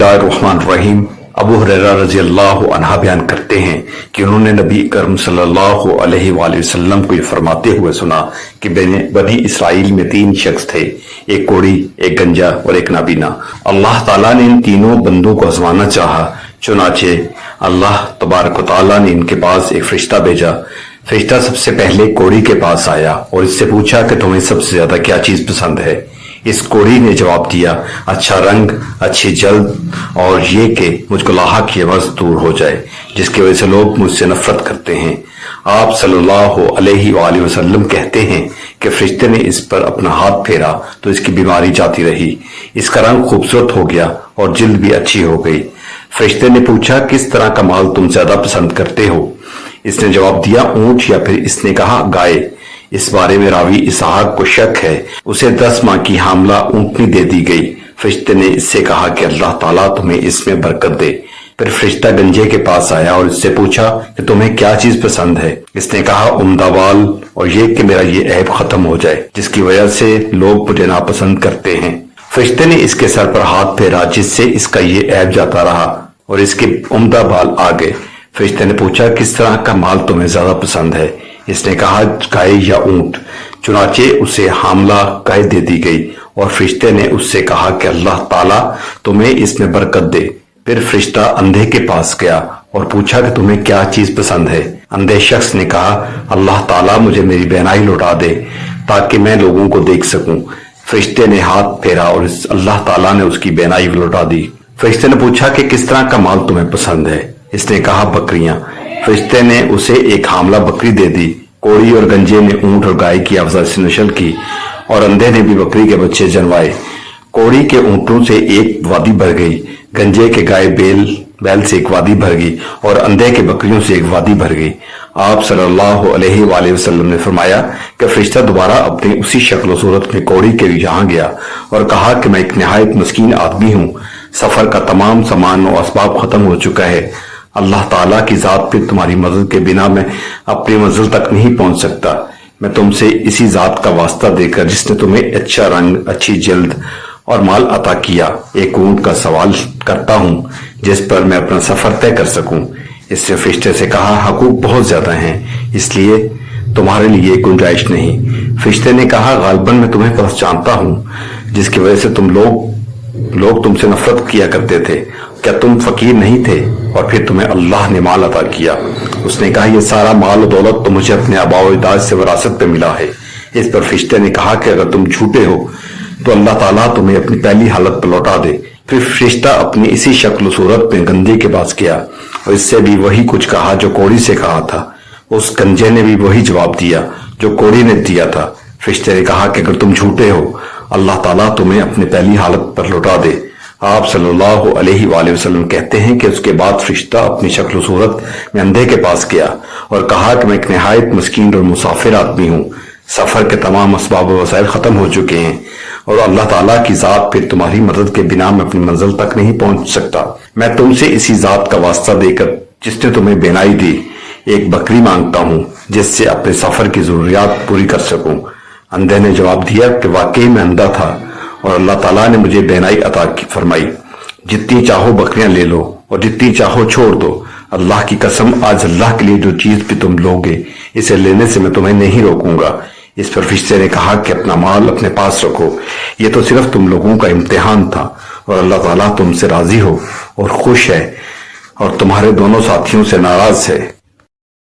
बिस्मिल्लाहिर्रहमानिर्रहीम। अबू हुरैरा रज़ी अल्लाह अन्हा बयान करते हैं कि उन्होंने नबी करम सल्लल्लाहु अलैहि वसल्लम को ये फरमाते हुए सुना कि बनी इसराइल में 3 शख्स थे, एक कोढ़ी, एक गंजा और एक नाबीना। अल्लाह ताला ने इन तीनों बंदों को आजमाना चाहा, चुनाचे अल्लाह तबारक व तआला ने इनके पास एक फरिश्ता भेजा। फरिश्ता सबसे पहले कोढ़ी के पास आया और इससे पूछा कि तुम्हें सबसे ज्यादा क्या चीज पसंद है। इस कोढ़ी ने जवाब दिया, अच्छा रंग, अच्छी जल्द और ये कि मुझको लाहा की आवाज दूर हो जाए जिसकी वजह से लोग मुझसे नफरत करते हैं। आप सल्लल्लाहु अलैहि वसल्लम कहते हैं कि फरिश्ते ने इस पर अपना हाथ फेरा तो इसकी बीमारी जाती रही, इसका रंग खूबसूरत हो गया और जिल्द भी अच्छी हो गई। फरिश्ते ने पूछा, किस तरह का माल तुम ज्यादा पसंद करते हो? इसने जवाब दिया, ऊंट, या फिर इसने कहा गाय। इस बारे में रावी इसहाक को शक है। उसे 10 माह की हामला ऊंटनी दे दी गई। फरिश्ते ने इससे कहा कि अल्लाह ताला तुम्हें इसमें बरकत दे। फिर फरिश्ता गंजे के पास आया और इससे पूछा कि तुम्हें क्या चीज पसंद है। इसने कहा उम्दा बाल और ये कि मेरा ये ऐब खत्म हो जाए जिसकी वजह से लोग मुझे नापसंद करते हैं। फरिश्ते ने इसके सर पर हाथ फेरा जिससे इसका ये ऐब जाता रहा और इसके उम्दा बाल आ गए। फरिश्ते ने पूछा, किस तरह का माल तुम्हें ज्यादा पसंद है? इसने कहा गाय या ऊंट। चुनाचे उसे हामला गाय दे दी गई और फरिश्ते ने उससे कहा कि अल्लाह ताला तुम्हें इसमें बरकत दे। फिर फरिश्ता अंधे के पास गया और पूछा कि तुम्हें क्या चीज पसंद है? अंधे शख्स ने कहा, अल्लाह ताला मुझे मेरी बेनाई लौटा दे ताकि मैं लोगों को देख सकूं। फरिश्ते ने हाथ फेरा और अल्लाह ताला ने उसकी बेनाई लौटा दी। फरिश्ते ने पूछा कि किस तरह का माल तुम्हें पसंद है? इसने कहा बकरियां। फरिश्ते ने उसे एक हामला बकरी दे दी। कोढ़ी और गंजे ने ऊंट और गाय की अफजाइश नस्ल की और अंधे ने भी बकरी के बच्चे जनवाए। कोढ़ी के ऊंटों से एक वादी भर गई, गंजे के गाय बैल से एक वादी भर गई और अंधे के बकरियों से एक वादी भर गई। आप सल्लल्लाहु अलैहि वसल्लम ने फरमाया कि फरिश्ता दोबारा अपनी उसी शक्ल सूरत में कोढ़ी के यहाँ गया और कहा कि मैं एक निहायत मस्कीन आदमी हूँ, सफर का तमाम सामान और असबाब खत्म हो चुका है। अल्लाह ताला की जात पे तुम्हारी मदद के बिना मैं अपनी मंजिल तक नहीं पहुंच सकता। मैं तुमसे इसी जात का वास्ता देकर जिसने तुम्हें अच्छा रंग, अच्छी जल्द और माल अता किया, एक ऊंट का सवाल करता हूँ जिस पर मैं अपना सफर तय कर सकूं। इससे फरिश्ते से कहा, हकूक बहुत ज्यादा हैं, इसलिए तुम्हारे लिए गुंजाइश नहीं। फरिश्ते ने कहा, गालिबन मैं तुम्हें पहचानता हूँ जिसकी वजह से लोग तुमसे नफरत किया करते थे। क्या तुम फकीर नहीं थे और फिर तुम्हें अल्लाह ने माल अता किया? उसने कहा, यह सारा माल और दौलत तो मुझे अपने आबा व अजदाद से विरासत पे मिला है। इस पर फरिश्ते ने कहा कि अगर तुम झूठे हो तो अल्लाह ताला तुम्हें अपनी पहली हालत पर लौटा दे। फिर फरिश्ता अपनी इसी शक्ल सूरत में गंजे के पास गया और इससे भी वही कुछ कहा जो कोढ़ी से कहा था। उस गंजे ने भी वही जवाब दिया जो कोढ़ी ने दिया था। फरिश्ते ने कहा कि अगर तुम झूठे हो अल्लाह ताला तुम्हें अपनी पहली हालत पर लौटा दे। आप सल्लल्लाहु अलैहि वसल्लम कहते हैं कि उसके बाद फरिश्ता अपनी शक्ल सूरत में अंधे के पास गया और कहा कि मैं एक निहायत मस्कीन और मुसाफिर आदमी हूँ, सफर के तमाम असबाब व वसाइल खत्म हो चुके हैं और अल्लाह ताला की जात फिर तुम्हारी मदद के बिना मैं अपनी मंजिल तक नहीं पहुंच सकता। मैं तुमसे इसी जात का वास्ता देकर जिसने तुम्हें बेनाई दी एक बकरी मांगता हूँ जिससे अपने सफर की जरूरियात पूरी कर सकूं। अंधे ने जवाब दिया कि वाकई मैं अंधा था और अल्लाह ताला ने मुझे बेनाई अता फरमाई। जितनी चाहो बकरियां ले लो और जितनी चाहो छोड़ दो। अल्लाह की कसम, आज अल्लाह के लिए जो चीज भी तुम लोगे इसे लेने से मैं तुम्हें नहीं रोकूंगा। इस पर फरिश्ते ने कहा कि अपना माल अपने पास रखो, ये तो सिर्फ तुम लोगों का इम्तिहान था और अल्लाह ताला तुमसे राजी हो और खुश है और तुम्हारे दोनों साथियों से नाराज है।